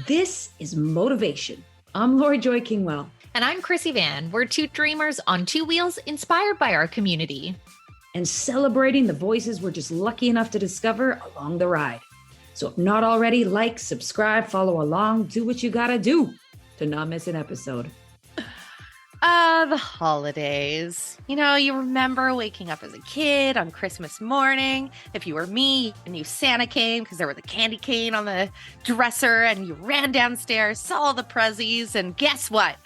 This is Motovation. I'm Laurie Joy Kingwell. And I'm Krissy Van. We're two dreamers on two wheels inspired by our community. And celebrating the voices we're just lucky enough to discover along the ride. So if not already, like, subscribe, follow along, do what you gotta do to not miss an episode. The holidays. You know, you remember waking up as a kid on Christmas morning. If you were me, a new Santa came because there was a candy cane on the dresser and you ran downstairs, saw the prezzies, and guess what?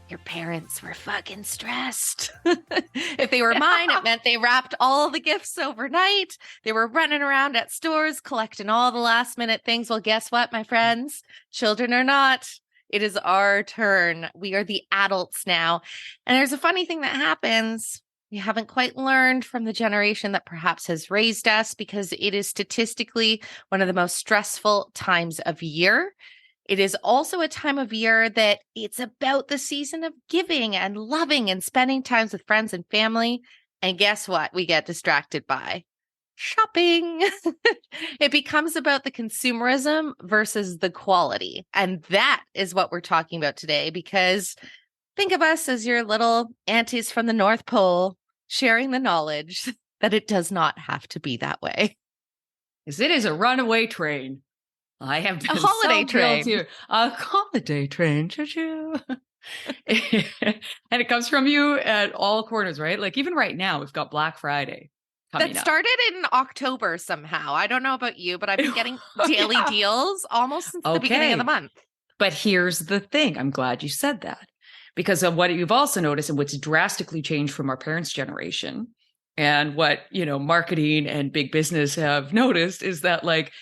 Your parents were fucking stressed. If they were mine, it meant they wrapped all the gifts overnight. They were running around at stores collecting all the last minute things. Well, guess what, my friends? Children are not. It is our turn. We are the adults now. And there's a funny thing that happens. We haven't quite learned from the generation that perhaps has raised us, because it is statistically one of the most stressful times of year. It is also a time of year that it's about the season of giving and loving and spending times with friends and family. And guess what? We get distracted by shopping. It becomes about the consumerism versus the quality. And that is what we're talking about today, because think of us as your little aunties from the North Pole sharing the knowledge that it does not have to be that way. Because it is a runaway train. I have been a holiday train. To a holiday train. Choo-choo. And it comes from you at all corners, right? Like even right now, we've got Black Friday. That started in October somehow. I don't know about you, but I've been getting daily deals almost since the beginning of the month. But here's the thing. I'm glad you said that, because of what you've also noticed and what's drastically changed from our parents' generation, and what, you know, marketing and big business have noticed is that, like,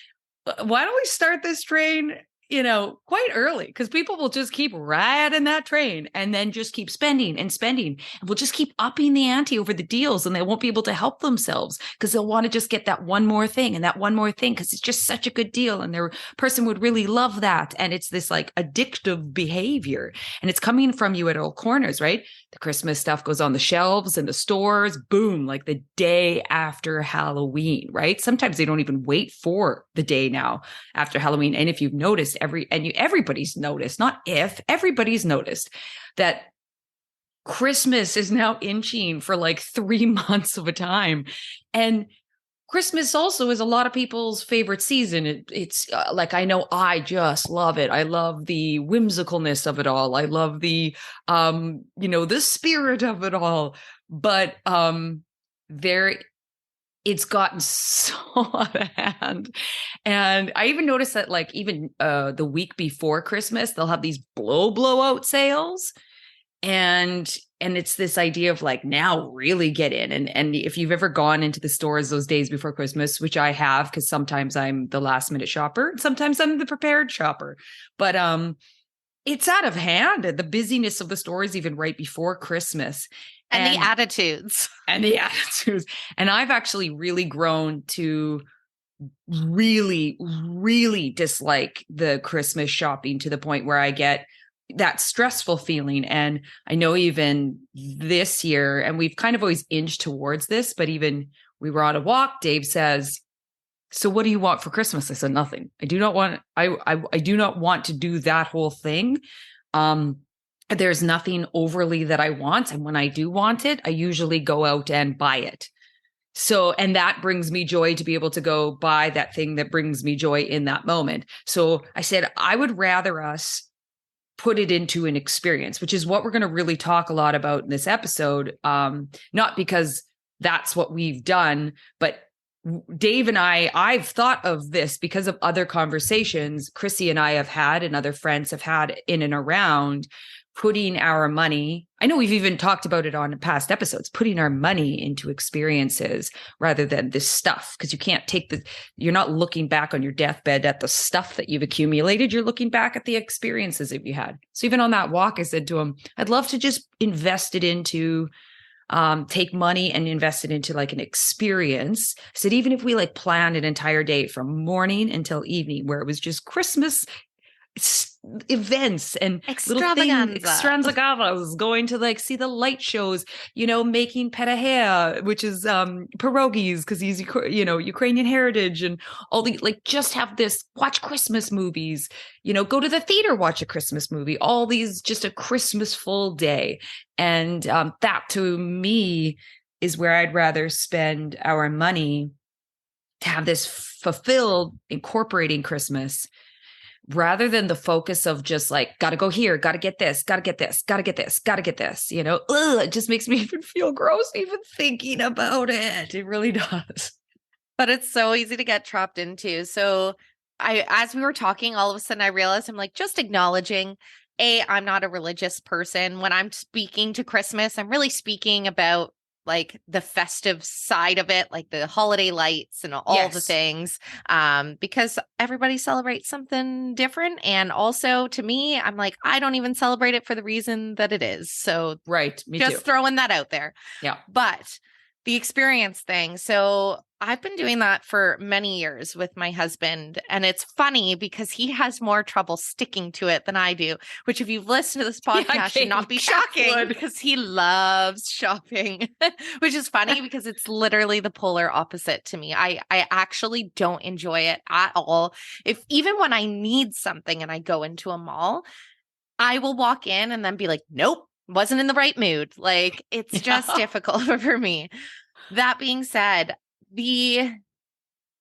why don't we start this train, you know, quite early? Because people will just keep riding that train and then just keep spending and spending. And we'll just keep upping the ante over the deals, and they won't be able to help themselves because they'll want to just get that one more thing and that one more thing because it's just such a good deal. And their person would really love that. And it's this like addictive behavior, and it's coming from you at all corners, right? The Christmas stuff goes on the shelves in the stores, boom, like the day after Halloween, right? Sometimes they don't even wait for the day now after Halloween. And if you've noticed, everybody's noticed, not if, everybody's noticed that Christmas is now inching for like 3 months of a time. And Christmas also is a lot of people's favorite season. It's like, I know I just love it. I love the whimsicalness of it all. I love the, the spirit of it all. But it's gotten so out of hand. And I even noticed that, like, even the week before Christmas, they'll have these blowout sales. And it's this idea of like, now really get in. And if you've ever gone into the stores those days before Christmas, which I have, because sometimes I'm the last minute shopper, and sometimes I'm the prepared shopper, but it's out of hand. The busyness of the stores, even right before Christmas. And the attitudes. And the attitudes. And I've actually really grown to really, really dislike the Christmas shopping to the point where I get that stressful feeling. And I know even this year, and we've kind of always inched towards this, but even we were on a walk, Dave says, "So what do you want for Christmas?" I said, "Nothing. I do not want to do that whole thing. There's nothing overly that I want. And when I do want it, I usually go out and buy it. So, and that brings me joy to be able to go buy that thing that brings me joy in that moment." So I said, I would rather us put it into an experience, which is what we're going to really talk a lot about in this episode. Not because that's what we've done, but Dave and I've thought of this because of other conversations Krissy and I have had and other friends have had in and around putting our money. I know we've even talked about it on past episodes, putting our money into experiences rather than this stuff. Because you can't you're not looking back on your deathbed at the stuff that you've accumulated. You're looking back at the experiences that you had. So even on that walk, I said to him, I'd love to just invest it into, take money and invest it into like an experience. I said, even if we like planned an entire day from morning until evening where it was just Christmas events and little things, extravaganzas, going to like see the light shows, making petahea, which is pierogies, because he's Ukrainian heritage, and all the like, just have this, watch Christmas movies, go to the theater, watch a Christmas movie, all these, just a Christmas full day. And that to me is where I'd rather spend our money, to have this fulfilled, incorporating Christmas, rather than the focus of just like, got to go here, got to get this, got to get this, got to get this, got to get this, it just makes me even feel gross even thinking about it. It really does. But it's so easy to get trapped into. So as we were talking, all of a sudden I realized I'm like, just acknowledging, I'm not a religious person. When I'm speaking to Christmas, I'm really speaking about like the festive side of it, like the holiday lights and all the things, because everybody celebrates something different. And also to me, I'm like, I don't even celebrate it for the reason that it is. So right, me just too. Throwing that out there. Yeah. But the experience thing. So I've been doing that for many years with my husband. And it's funny because he has more trouble sticking to it than I do, which if you've listened to this podcast should not be shocking because he loves shopping, which is funny because it's literally the polar opposite to me. I actually don't enjoy it at all. Even when I need something and I go into a mall, I will walk in and then be like, nope, wasn't in the right mood. Like it's just difficult for me. That being said, the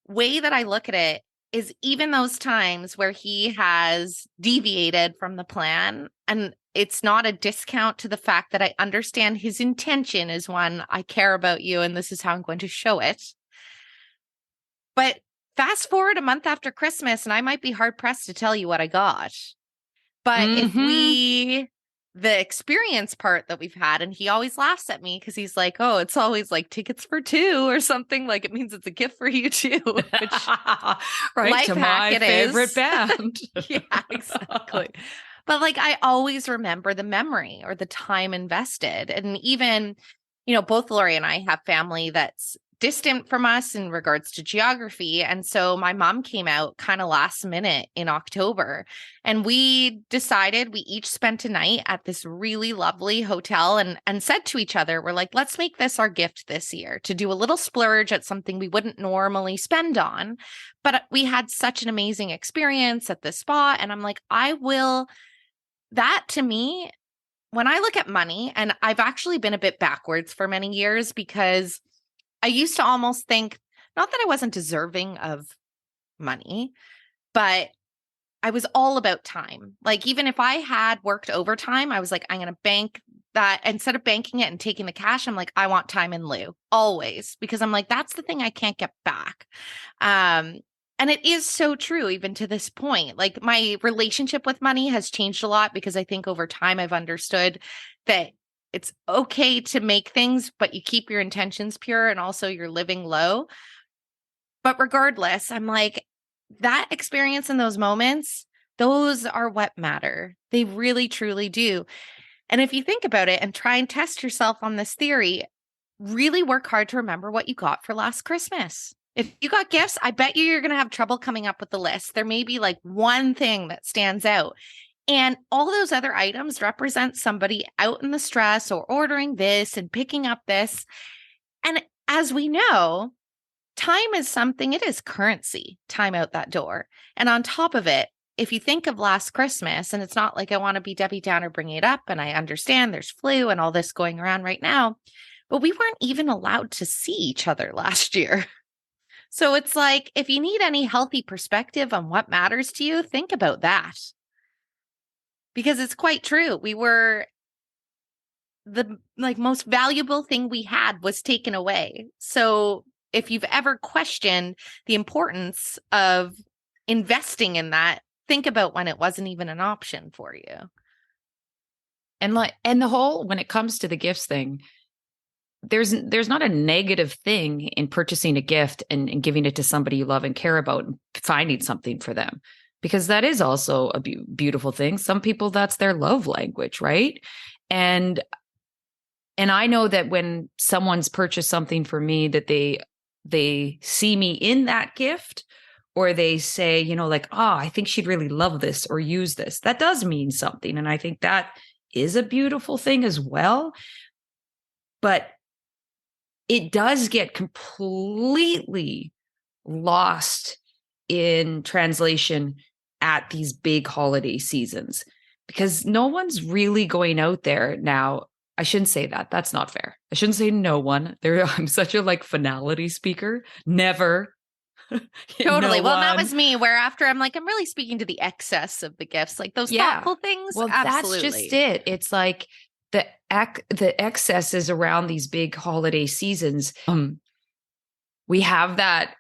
way that I look at it is even those times where he has deviated from the plan, and it's not a discount to the fact that I understand his intention is one, I care about you and this is how I'm going to show it. But fast forward a month after Christmas and I might be hard pressed to tell you what I got. But if the experience part that we've had, and he always laughs at me because he's like, oh, it's always like tickets for two or something, like it means it's a gift for you too, which right, to my favorite band. Yeah, exactly. But like I always remember the memory or the time invested. And even, both Laurie and I have family that's distant from us in regards to geography. And so my mom came out kind of last minute in October, and we decided we each spent a night at this really lovely hotel and said to each other, we're like, let's make this our gift this year, to do a little splurge at something we wouldn't normally spend on. But we had such an amazing experience at this spot. And I'm like, that to me, when I look at money, and I've actually been a bit backwards for many years because I used to almost think, not that I wasn't deserving of money, but I was all about time. Like, even if I had worked overtime, I was like, I'm going to bank that. Instead of banking it and taking the cash, I'm like, I want time in lieu always, because I'm like, that's the thing I can't get back. And it is so true, even to this point. Like, my relationship with money has changed a lot because I think over time I've understood that it's okay to make things, but you keep your intentions pure and also you're living low. But regardless, I'm like, that experience in those moments, those are what matter. They really, truly do. And if you think about it and try and test yourself on this theory, really work hard to remember what you got for last Christmas. If you got gifts, I bet you're going to have trouble coming up with the list. There may be like one thing that stands out. And all those other items represent somebody out in the stress or ordering this and picking up this. And as we know, time is something, it is currency, time out that door. And on top of it, if you think of last Christmas, and it's not like I want to be Debbie Downer bringing it up, and I understand there's flu and all this going around right now, but we weren't even allowed to see each other last year. So it's like, if you need any healthy perspective on what matters to you, think about that. Because it's quite true. The most valuable thing we had was taken away. So if you've ever questioned the importance of investing in that, think about when it wasn't even an option for you. And when it comes to the gifts thing, there's not a negative thing in purchasing a gift and giving it to somebody you love and care about and finding something for them. Because that is also a beautiful thing. Some people, that's their love language, right? And I know that when someone's purchased something for me, that they see me in that gift, or they say, like, oh, I think she'd really love this or use this. That does mean something. And I think that is a beautiful thing as well. But it does get completely lost in translation at these big holiday seasons because no one's really going out there now. I shouldn't say that. That's not fair. I shouldn't say no one. I'm such a finality speaker. Never. Totally. Well, that was me where after I'm like, I'm really speaking to the excess of the gifts, like those thoughtful things. Well, absolutely. That's just it. It's like the excesses around these big holiday seasons. We have that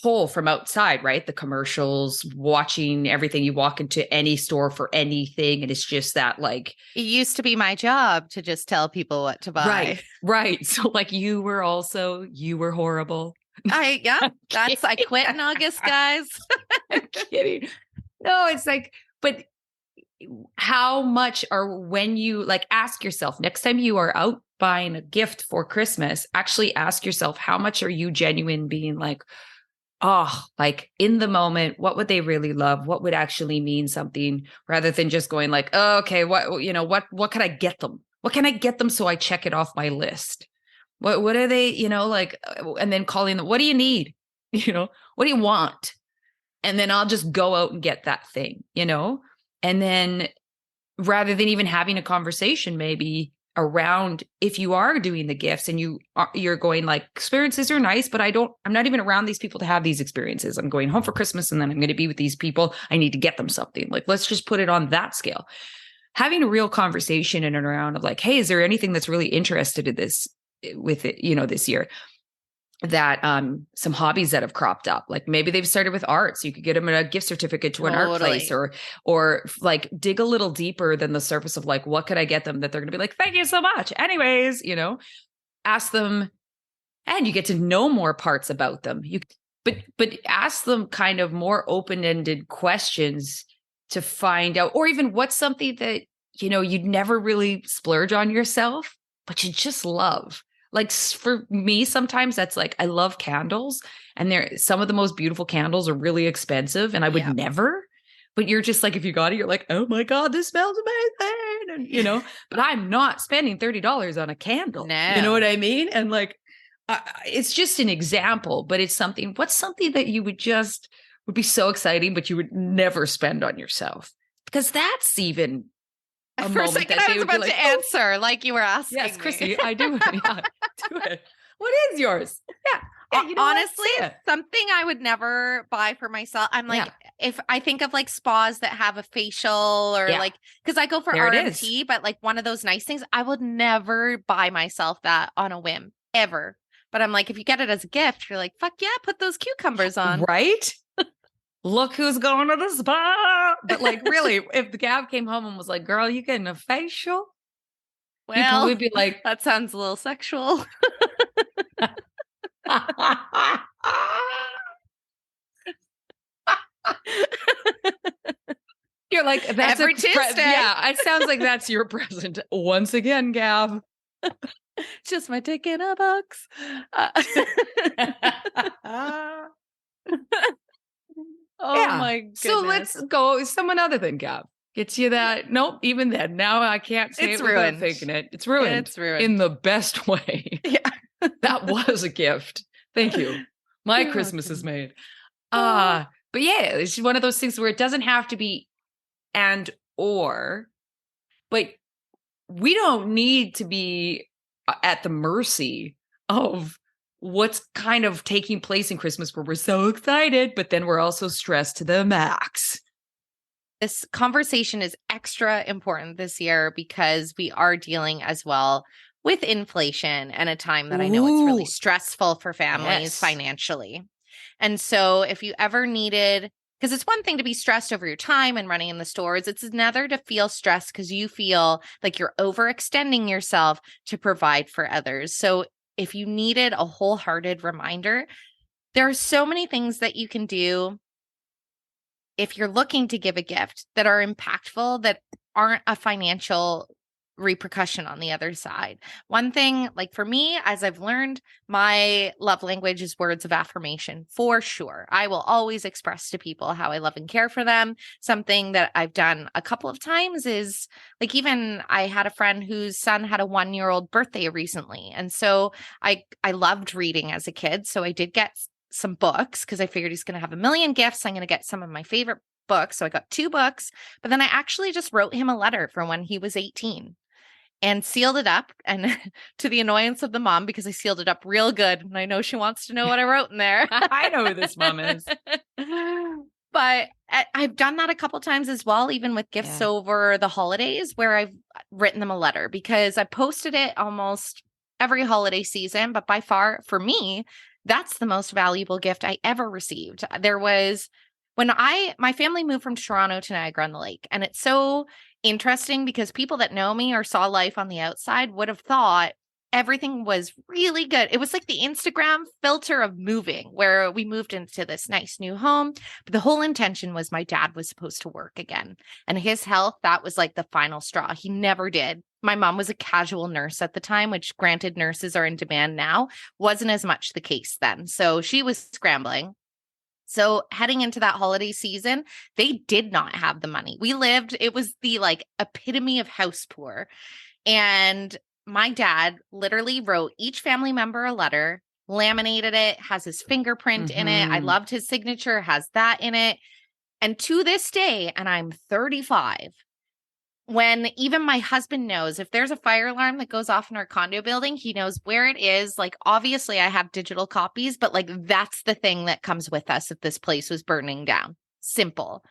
pull from outside, right? The commercials, watching everything. You walk into any store for anything, and it's just that it used to be my job to just tell people what to buy. Right. So you were horrible. I quit in August, guys. I'm kidding. No, it's but how much when you ask yourself next time you are out buying a gift for Christmas, actually ask yourself, how much are you genuine being in the moment, what would they really love? What would actually mean something rather than just going oh, okay, what can I get them? What can I get them so I check it off my list? What are they, and then calling them, what do you need? What do you want? And then I'll just go out and get that thing, and then rather than even having a conversation, maybe around if you are doing the gifts and you're going experiences are nice, but I'm not even around these people to have these experiences. I'm going home for Christmas and then I'm going to be with these people. I need to get them something. Let's just put it on that scale. Having a real conversation in and around of hey, is there anything that's really interested in this with it, this year? That some hobbies that have cropped up, maybe they've started with art, so you could get them a gift certificate to an art place, or dig a little deeper than the surface of what could I get them that they're gonna be thank you so much anyways, ask them, and you get to know more parts about them. But ask them kind of more open-ended questions to find out, or even what's something that you'd never really splurge on yourself but you just love. For me, sometimes that's I love candles, and some of the most beautiful candles are really expensive, and I would never. But you're just if you got it, you're oh my God, this smells amazing, and But I'm not spending $30 on a candle. No. You know what I mean? And it's just an example, but it's something. What's something that you would be so exciting, but you would never spend on yourself? Because that's even. For a second, I was about to answer you were asking. Yes, Krissy, I do. Yeah, do it. What is yours? Yeah. Honestly, something I would never buy for myself. I'm if I think of spas that have a facial or because I go for RMT, but one of those nice things, I would never buy myself that on a whim ever. But I'm if you get it as a gift, you're fuck yeah, put those cucumbers on. Right? Look who's going to the spa. But really, if the Gav came home and was girl, you getting a facial? Well, we'd be that sounds a little sexual. You're that's every Tuesday. Yeah, it sounds like that's your present once again, Gav. Just my dick in a box. Oh my goodness. So let's go someone other than Gav. Gets you that? Nope, even then. Now I can't say it's it ruined. without thinking it. It's ruined. It's ruined. In the best way. Yeah. That was a gift. Thank you. My Christmas is made. But yeah, it's one of those things where it doesn't have to be and or, but we don't need to be at the mercy of what's kind of taking place in Christmas where we're so excited, but then we're also stressed to the max. This conversation is extra important this year because we are dealing as well with inflation and a time that I know it's really stressful for families financially. And so if you ever needed, because it's one thing to be stressed over your time and running in the stores, it's another to feel stressed because you feel like you're overextending yourself to provide for others. So if you needed a wholehearted reminder, there are so many things that you can do if you're looking to give a gift that are impactful, that aren't a financial repercussion on the other side. One thing, like for me, as I've learned, my love language is words of affirmation for sure. I will always express to people how I love and care for them. Something that I've done a couple of times is like, even I had a friend whose son had a 1-year-old birthday recently. And so I loved reading as a kid. So I did get some books because I figured he's going to have a million gifts. I'm going to get some of my favorite books. So I got 2 books, but then I actually just wrote him a letter from when he was 18. And sealed it up, and to the annoyance of the mom, because I sealed it up real good. And I know she wants to know what I wrote in there. I know who this mom is. But I've done that a couple times as well, even with gifts over the holidays, where I've written them a letter, because I posted it almost every holiday season. But by far, for me, that's the most valuable gift I ever received. There was when my family moved from Toronto to Niagara-on-the-Lake, and it's so interesting because people that know me or saw life on the outside would have thought everything was really good. It was like the Instagram filter of moving, where we moved into this nice new home. But the whole intention was my dad was supposed to work again, and his health, that was like the final straw. He never did. My mom was a casual nurse at the time, which, granted, nurses are in demand now, wasn't as much the case then. So she was scrambling. So heading into that holiday season, they did not have the money. It was the like epitome of house poor. And my dad literally wrote each family member a letter, laminated it, has his fingerprint in it. I loved his signature, has that in it. And to this day, and I'm 35, when even my husband knows if there's a fire alarm that goes off in our condo building, he knows where it is. Like, obviously I have digital copies, but like, that's the thing that comes with us if this place was burning down. Simple.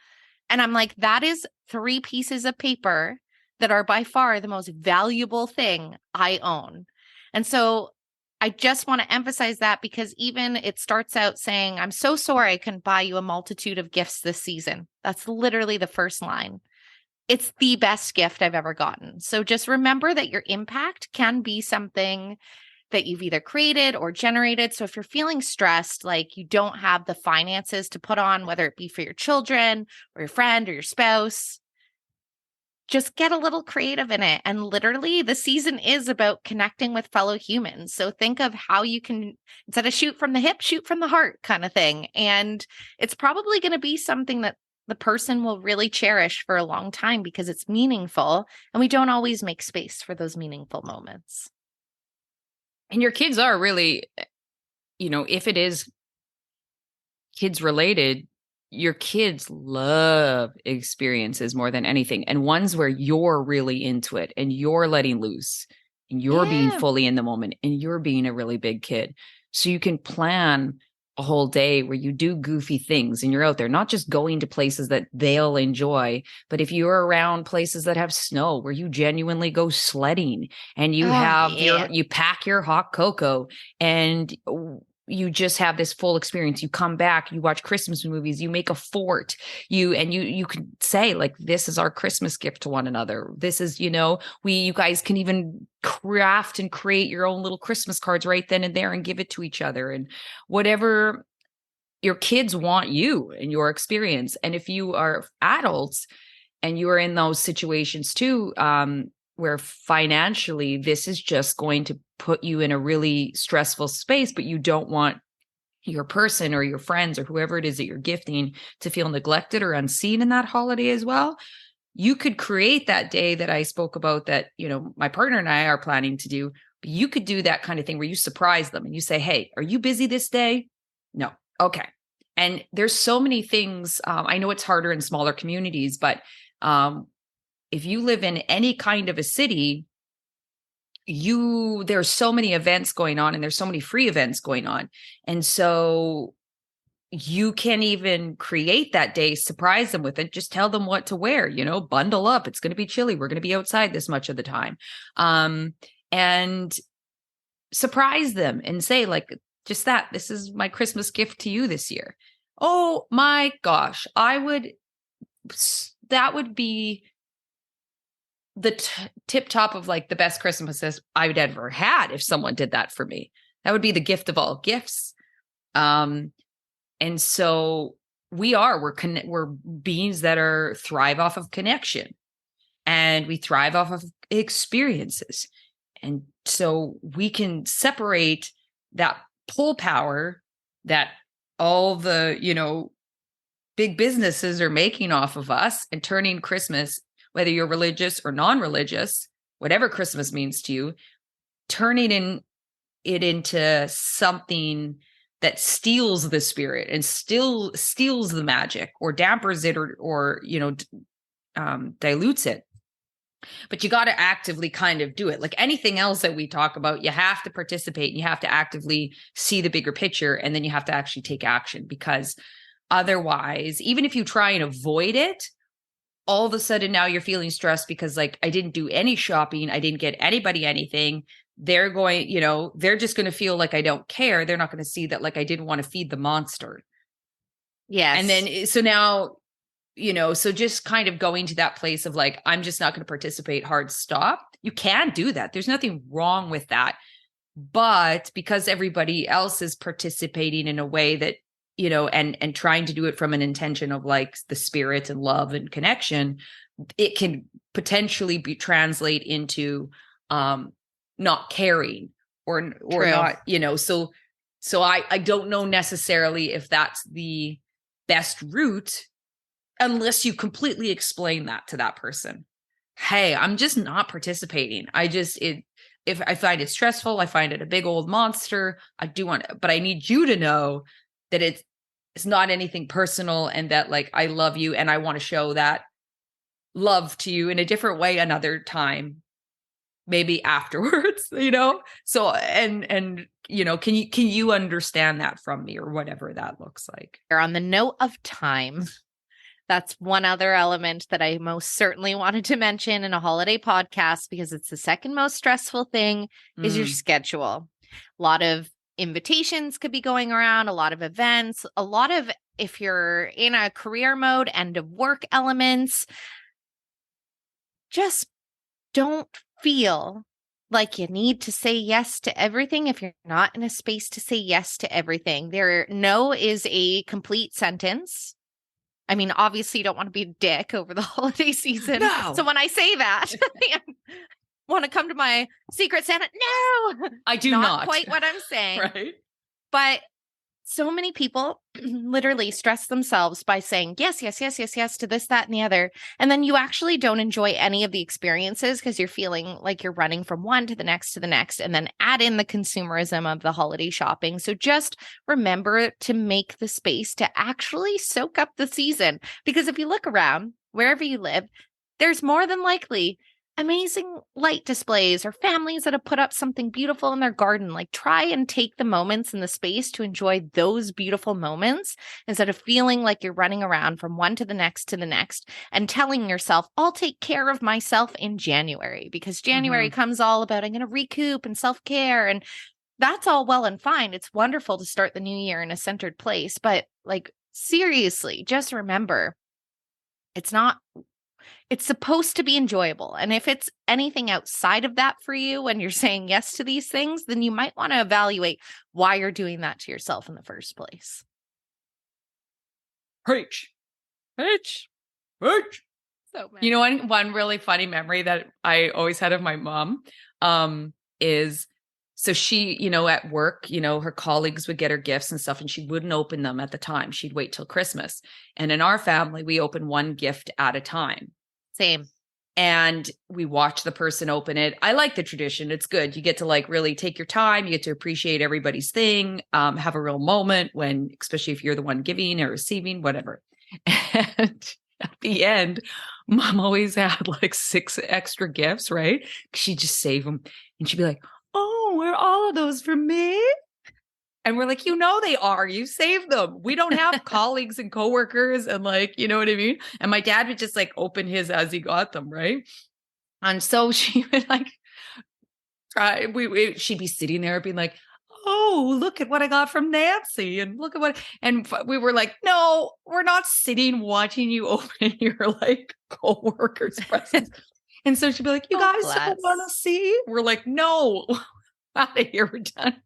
And I'm like, that is 3 pieces of paper that are by far the most valuable thing I own. And so I just want to emphasize that, because even it starts out saying, I'm so sorry I couldn't buy you a multitude of gifts this season. That's literally the first line. It's the best gift I've ever gotten. So just remember that your impact can be something that you've either created or generated. So if you're feeling stressed, like you don't have the finances to put on, whether it be for your children or your friend or your spouse, just get a little creative in it. And literally, the season is about connecting with fellow humans. So think of how you can, instead of shoot from the hip, shoot from the heart kind of thing. And it's probably going to be something that the person will really cherish for a long time, because it's meaningful, and we don't always make space for those meaningful moments. And your kids are really, if it is kids related, your kids love experiences more than anything. And ones where you're really into it and you're letting loose and you're being fully in the moment and you're being a really big kid. So you can plan a whole day where you do goofy things and you're out there, not just going to places that they'll enjoy, but if you're around places that have snow, where you genuinely go sledding and you you pack your hot cocoa and you just have this full experience. You come back, you watch Christmas movies, you make a fort, you can say like, this is our Christmas gift to one another. This is, you guys can even craft and create your own little Christmas cards right then and there and give it to each other, and whatever your kids want you and your experience. And if you are adults and you are in those situations too, where financially this is just going to put you in a really stressful space, but you don't want your person or your friends or whoever it is that you're gifting to feel neglected or unseen in that holiday as well, you could create that day that I spoke about that, my partner and I are planning to do. But you could do that kind of thing where you surprise them and you say, hey, are you busy this day? No. Okay. And there's so many things. I know it's harder in smaller communities, but if you live in any kind of a city, there's so many events going on and there's so many free events going on. And so you can even create that day, surprise them with it, just tell them what to wear, bundle up. It's going to be chilly. We're going to be outside this much of the time. And surprise them and say like, just this is my Christmas gift to you this year. Oh my gosh. That would be the tip top of like the best Christmases I'd ever had if someone did that for me. That would be the gift of all gifts. And so we're beings that thrive off of connection, and we thrive off of experiences. And so we can separate that pull power that all the, big businesses are making off of us and turning Christmas, whether you're religious or non-religious, whatever Christmas means to you, turning it into something that steals the spirit and still steals the magic or dampers it or dilutes it. But you got to actively kind of do it. Like anything else that we talk about, you have to participate and you have to actively see the bigger picture, and then you have to actually take action, because otherwise, even if you try and avoid it, all of a sudden now you're feeling stressed because like, I didn't do any shopping. I didn't get anybody anything. They're going, they're just going to feel like I don't care. They're not going to see that like I didn't want to feed the monster. Yes. And then, so now, so just kind of going to that place of like, I'm just not going to participate, hard stop. You can do that. There's nothing wrong with that. But because everybody else is participating in a way that, and trying to do it from an intention of like the spirit and love and connection, it can potentially translate into not caring or not, so I don't know necessarily if that's the best route, unless you completely explain that to that person. Hey, I'm just not participating. If I find it stressful, I find it a big old monster. I do want it, but I need you to know that it's not anything personal, and that like, I love you and I want to show that love to you in a different way another time, maybe afterwards, So, and can you understand that from me, or whatever that looks like? On the note of time, that's one other element that I most certainly wanted to mention in a holiday podcast, because it's the second most stressful thing is your schedule. A lot of invitations could be going around, a lot of events, a lot of, if you're in a career mode, end of work elements. Just don't feel like you need to say yes to everything if you're not in a space to say yes to everything. No is a complete sentence. I mean, obviously you don't want to be a dick over the holiday season. No. So when I say that, I want to come to my Secret Santa. No, I do not. Not quite what I'm saying. Right. But so many people literally stress themselves by saying yes, yes, yes, yes, yes to this, that, and the other. And then you actually don't enjoy any of the experiences because you're feeling like you're running from one to the next, and then add in the consumerism of the holiday shopping. So just remember to make the space to actually soak up the season. Because if you look around, wherever you live, there's more than likely amazing light displays or families that have put up something beautiful in their garden. Like, try and take the moments in the space to enjoy those beautiful moments instead of feeling like you're running around from one to the next and telling yourself, I'll take care of myself in January, because January comes all about, I'm going to recoup and self-care. And that's all well and fine. It's wonderful to start the new year in a centered place. But like, seriously, just remember, it's supposed to be enjoyable. And if it's anything outside of that for you when you're saying yes to these things, then you might want to evaluate why you're doing that to yourself in the first place. Preach. So one really funny memory that I always had of my mom is, so she, at work, her colleagues would get her gifts and stuff, and she wouldn't open them at the time. She'd wait till Christmas. And in our family, we open one gift at a time. Same. And we watch the person open it. I like the tradition. It's good. You get to like really take your time. You get to appreciate everybody's thing, have a real moment when, especially if you're the one giving or receiving, whatever. And at the end, Mom always had like 6 extra gifts, right? She'd just save them. And she'd be like, oh, are all of those for me? And we're like, they are. You saved them. We don't have colleagues and coworkers and like, you know what I mean? And my dad would just like open his as he got them, right? And so she would like try. She'd be sitting there being like, oh, look at what I got from Nancy, and look at what. And we were like, no, we're not sitting watching you open your like coworkers' presents. And so she'd be like, you guys don't want to see? We're like, no, out of here, we're done.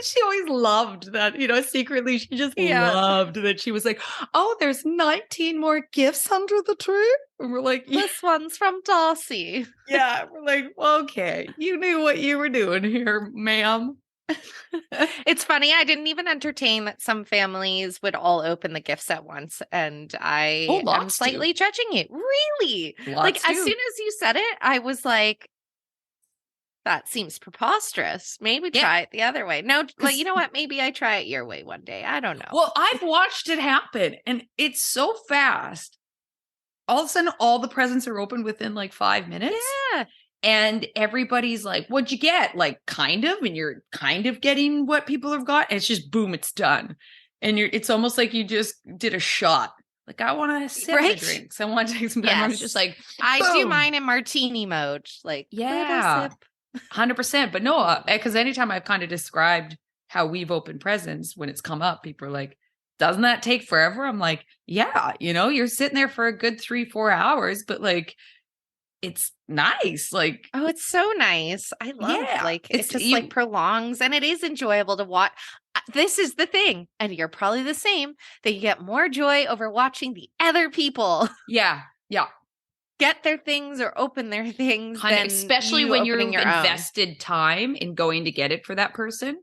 She always loved that, secretly she just Yeah. loved that she was like, oh, there's 19 more gifts under the tree. And we're like, This one's from Darcy. yeah. We're like, okay, you knew what you were doing here, ma'am. It's funny. I didn't even entertain that some families would all open the gifts at once. And I am lots slightly judging it. Really? Lots as do. soon as you said it, I was like, that seems preposterous. Maybe try it the other way. No, you know what? Maybe I try it your way one day. I don't know. Well, I've watched it happen and it's so fast. All of a sudden, all the presents are open within like 5 minutes. Yeah. And everybody's like, what'd you get? Like, kind of. And you're kind of getting what people have got. And it's just boom, it's done. And it's almost like you just did a shot. Like, I want to sip my drinks. I want to take some time. I'm just like, I boom. do mine in martini mode. Like, yeah, 100%. But no, because anytime I've kind of described how we've opened presents, when it's come up, people are like, doesn't that take forever? I'm like, yeah, you're sitting there for a good 3-4 hours, but like, it's nice. Like, oh, it's so nice. I love it just like prolongs, and it is enjoyable to watch. This is the thing, and you're probably the same, that you get more joy over watching the other people. Yeah. Get their things or open their things. Especially when you're invested time in going to get it for that person.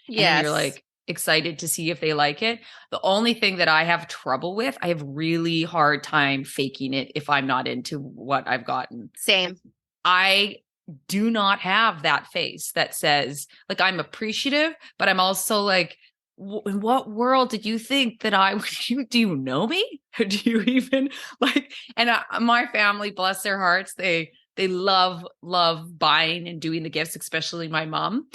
Yeah. And you're like excited to see if they like it. The only thing that I have trouble with, I have really hard time faking it if I'm not into what I've gotten. Same. I do not have that face that says, like, I'm appreciative, but I'm also like, in what world did you think that do you know me? Or do you even like, and my family, bless their hearts, they love buying and doing the gifts, especially my mom.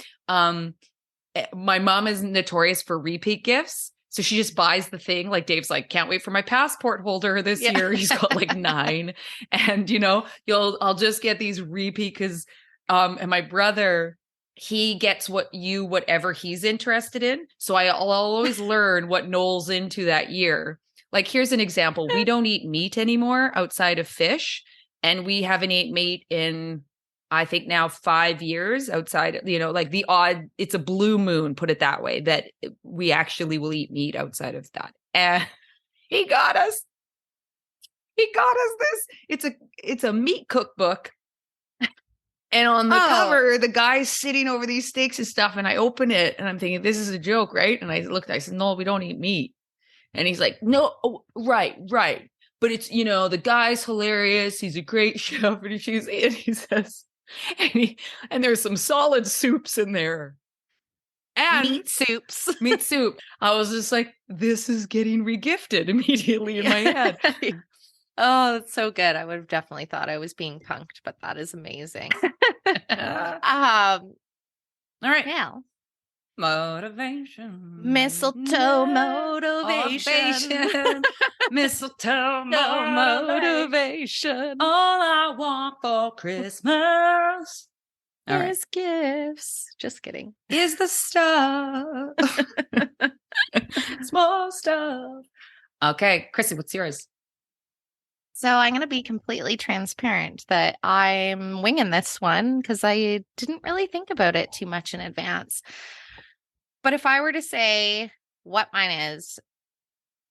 My mom is notorious for repeat gifts. So she just buys the thing. Like Dave's like, can't wait for my passport holder this year. He's got like 9. And, I'll just get these repeat because, and my brother, he gets whatever he's interested in. So I'll always learn what Noel's into that year. Like, here's an example. We don't eat meat anymore outside of fish. And we haven't eaten meat in, I think now 5 years outside, like the odd, it's a blue moon, put it that way, that we actually will eat meat outside of that. And he got us this. It's a meat cookbook. And on the cover, the guy's sitting over these steaks and stuff. And I open it and I'm thinking, this is a joke, right? And I said, no, we don't eat meat. And he's like, no, right. But it's, the guy's hilarious. He's a great chef. And he says, and there's some solid soups in there. And meat soups. Meat soup. I was just like, this is getting regifted immediately in my head. Oh, that's so good. I would have definitely thought I was being punked, but that is amazing. All right. Now. Motivation. Mistletoe motivation. Mistletoe motivation. All I want for Christmas is gifts. Just kidding. Is the stuff. Small stuff. Okay, Krissy, what's yours? So I'm going to be completely transparent that I'm winging this one because I didn't really think about it too much in advance. But if I were to say what mine is,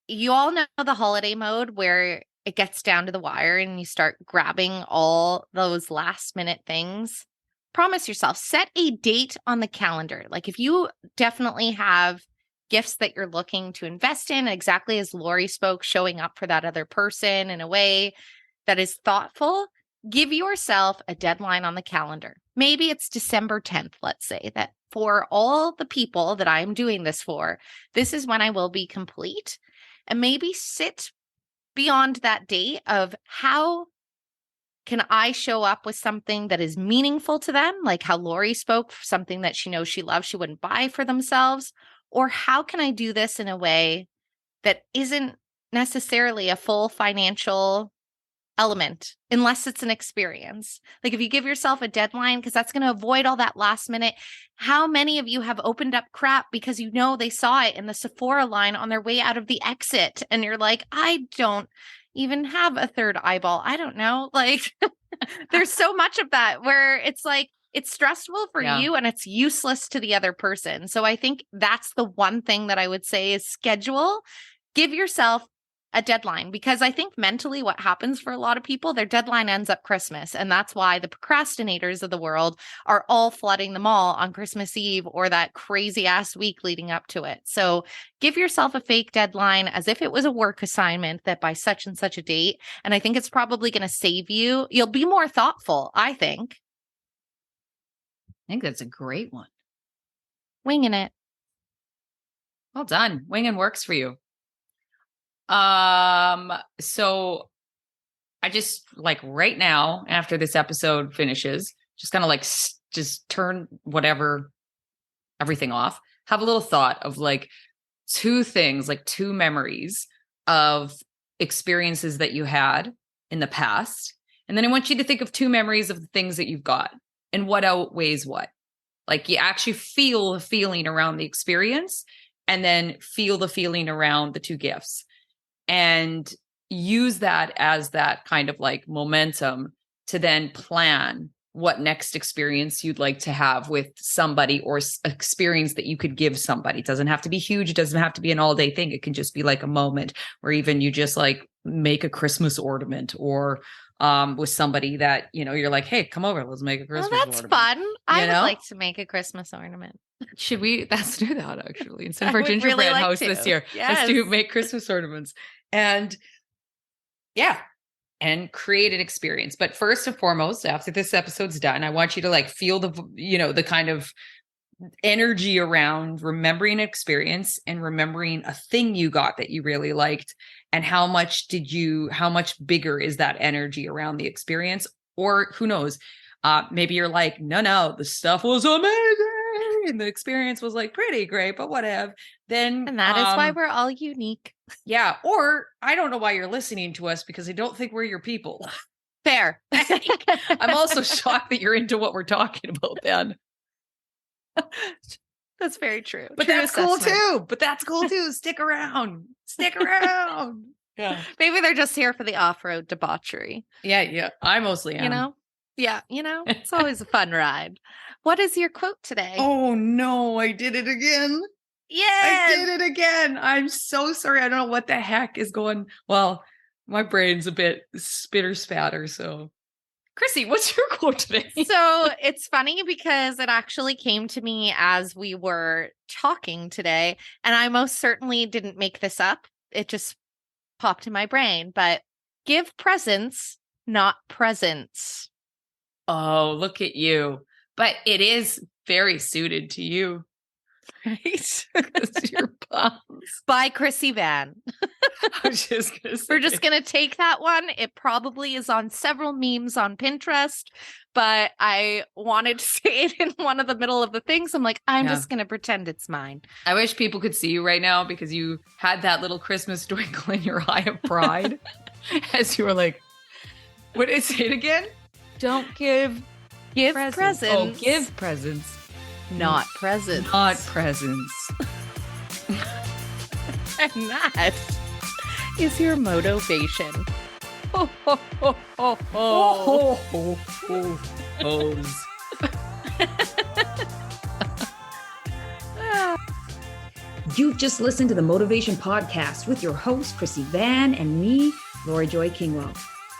you all know the holiday mode where it gets down to the wire and you start grabbing all those last minute things. Promise yourself, set a date on the calendar. Like if you definitely have gifts that you're looking to invest in, exactly as Laurie spoke, showing up for that other person in a way that is thoughtful, give yourself a deadline on the calendar. Maybe it's December 10th, let's say, that for all the people that I'm doing this for, this is when I will be complete. And maybe sit beyond that date of how can I show up with something that is meaningful to them, like how Laurie spoke, something that she knows she loves, she wouldn't buy for themselves. Or how can I do this in a way that isn't necessarily a full financial element, unless it's an experience? Like if you give yourself a deadline, because that's going to avoid all that last minute. How many of you have opened up crap because they saw it in the Sephora line on their way out of the exit? And you're like, I don't even have a third eyeball. I don't know. Like there's so much of that where it's like, It's stressful for Yeah. you and it's useless to the other person. So I think that's the one thing that I would say is schedule. Give yourself a deadline, because I think mentally what happens for a lot of people, their deadline ends up Christmas. And that's why the procrastinators of the world are all flooding the mall on Christmas Eve or that crazy ass week leading up to it. So give yourself a fake deadline as if it was a work assignment that by such and such a date. And I think it's probably going to save you. You'll be more thoughtful, I think. I think that's a great one. Winging it. Well done. Winging works for you. So I just like right now, after this episode finishes, just kind of like just turn everything off. Have a little thought of like two things, like two memories of experiences that you had in the past. And then I want you to think of two memories of the things that you've got and what outweighs what. Like you actually feel the feeling around the experience and then feel the feeling around the two gifts. And use that as that kind of like momentum to then plan what next experience you'd like to have with somebody or experience that you could give somebody. It doesn't have to be huge. It doesn't have to be an all day thing. It can just be like a moment where even you just like make a Christmas ornament or with somebody that, you know, you're like, hey, come over, let's make a Christmas ornament. That's fun. I would like to make a Christmas ornament. Should we? Let's do that actually. Instead of our would gingerbread really like house to. this year, Yes. let's do make Christmas ornaments and and create an experience. But first and foremost, after this episode's done, I want you to like feel the kind of energy around remembering an experience and remembering a thing you got that you really liked. And how much bigger is that energy around the experience? Or who knows, maybe you're like, no, the stuff was amazing. And the experience was like pretty great, but whatever. Then, and that is why we're all unique. Yeah. Or I don't know why you're listening to us because I don't think we're your people. Fair. I'm also shocked that you're into what we're talking about then. That's very true. But True that's cool assessment. too. Stick around. Yeah. Maybe they're just here for the off-road debauchery. Yeah. I mostly am. You know? Yeah. You know, it's always a fun ride. What is your quote today? Oh no, I did it again. Yeah. I did it again. I'm so sorry. I don't know what the heck is going. Well, my brain's a bit spitter spatter. So Krissy, what's your quote today? So it's funny because it actually came to me as we were talking today, and I most certainly didn't make this up. It just popped in my brain, but give presents, not presents. Oh, look at you. But it is very suited to you. Right? Your bums. By Krissy Van. I was just gonna say. We're just going to take that one. It probably is on several memes on Pinterest, but I wanted to say it in one of the middle of the things. I'm like, I'm just going to pretend it's mine. I wish people could see you right now because you had that little Christmas twinkle in your eye of pride as you were like, what did I say it again? Don't give presents. Oh, give presents. Not presents. Not presents. And that is your motivation. Ho, ho, ho, ho, ho. Ho, ho, ho, You've just listened to the Motovation Podcast with your host, Krissy Van, and me, Laurie Joy Kingwell.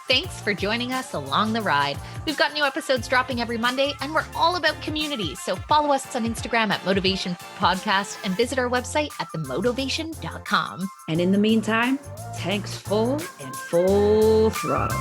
Thanks for joining us along the ride. We've got new episodes dropping every Monday, and we're all about community. So follow us on Instagram at Motovation Podcast and visit our website at themotovation.com. And in the meantime, tanks full and full throttle.